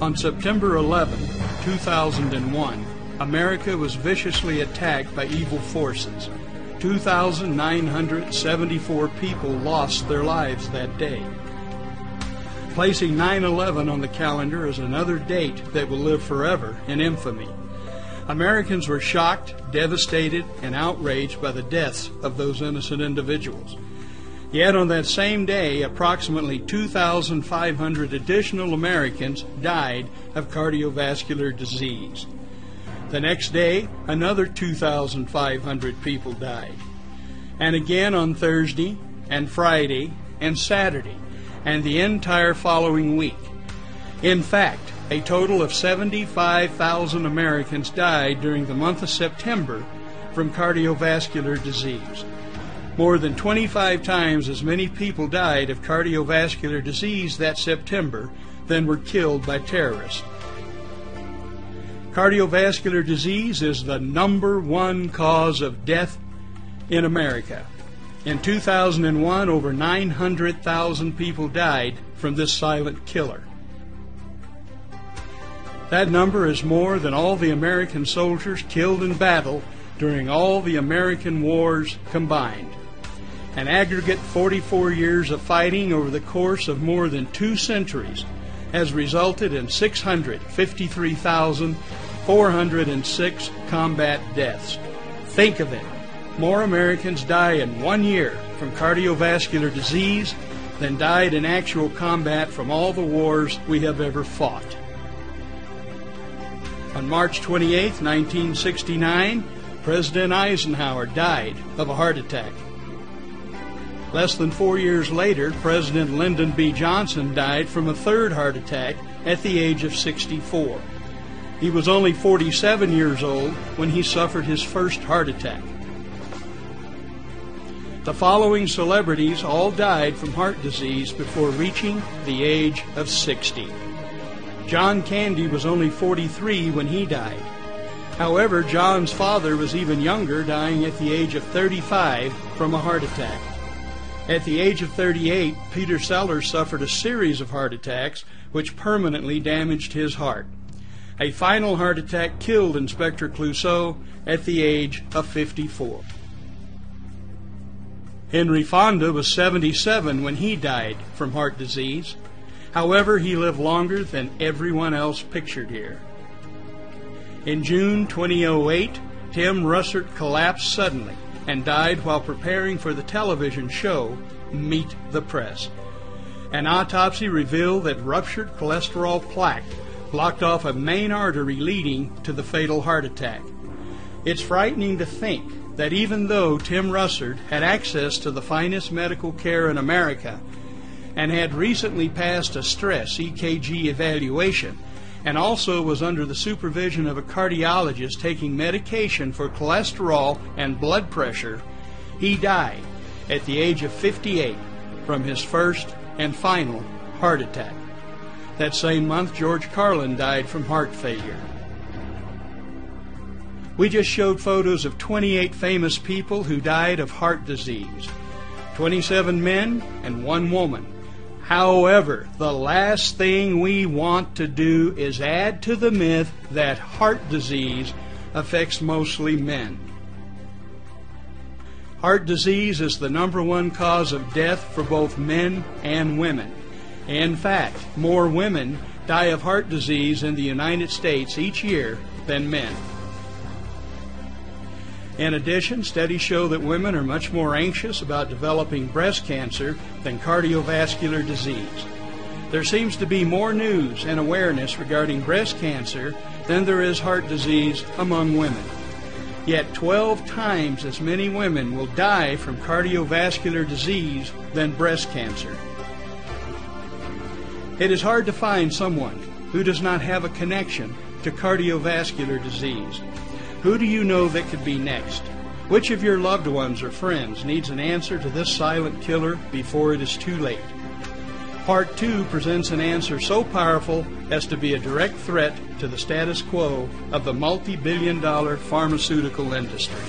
On September 11, 2001, America was viciously attacked by evil forces. 2,974 people lost their lives that day. Placing 9/11 on the calendar is another date that will live forever in infamy. Americans were shocked, devastated, and outraged by the deaths of those innocent individuals. Yet on that same day, approximately 2,500 additional Americans died of cardiovascular disease. The next day, another 2,500 people died. And again on Thursday, and Friday, and Saturday, and the entire following week. In fact, a total of 75,000 Americans died during the month of September from cardiovascular disease. More than 25 times as many people died of cardiovascular disease that September than were killed by terrorists. Cardiovascular disease is the #1 cause of death in America. In 2001, over 900,000 people died from this silent killer. That number is more than all the American soldiers killed in battle during all the American wars combined. An aggregate 44 years of fighting over the course of more than 2 centuries has resulted in 653,406 combat deaths. Think of it. More Americans die in 1 year from cardiovascular disease than died in actual combat from all the wars we have ever fought. On March 28, 1969, President Eisenhower died of a heart attack. Less than 4 years later, President Lyndon B. Johnson died from a third heart attack at the age of 64. He was only 47 years old when he suffered his first heart attack. The following celebrities all died from heart disease before reaching the age of 60. John Candy was only 43 when he died. However, John's father was even younger, dying at the age of 35 from a heart attack. At the age of 38, Peter Sellers suffered a series of heart attacks which permanently damaged his heart. A final heart attack killed Inspector Clouseau at the age of 54. Henry Fonda was 77 when he died from heart disease. However, he lived longer than everyone else pictured here. In June 2008, Tim Russert collapsed suddenly and died while preparing for the television show Meet the Press. An autopsy revealed that ruptured cholesterol plaque blocked off a main artery leading to the fatal heart attack. It's frightening to think that even though Tim Russert had access to the finest medical care in America and had recently passed a stress EKG evaluation, and also was under the supervision of a cardiologist taking medication for cholesterol and blood pressure, he died at the age of 58 from his first and final heart attack. That same month, George Carlin died from heart failure. We just showed photos of 28 famous people who died of heart disease, 27 men and 1 woman. However, the last thing we want to do is add to the myth that heart disease affects mostly men. Heart disease is the #1 cause of death for both men and women. In fact, more women die of heart disease in the United States each year than men. In addition, studies show that women are much more anxious about developing breast cancer than cardiovascular disease. There seems to be more news and awareness regarding breast cancer than there is heart disease among women. Yet 12 times as many women will die from cardiovascular disease than breast cancer. It is hard to find someone who does not have a connection to cardiovascular disease. Who do you know that could be next? Which of your loved ones or friends needs an answer to this silent killer before it is too late? Part 2 presents an answer so powerful as to be a direct threat to the status quo of the multi-billion-dollar pharmaceutical industry.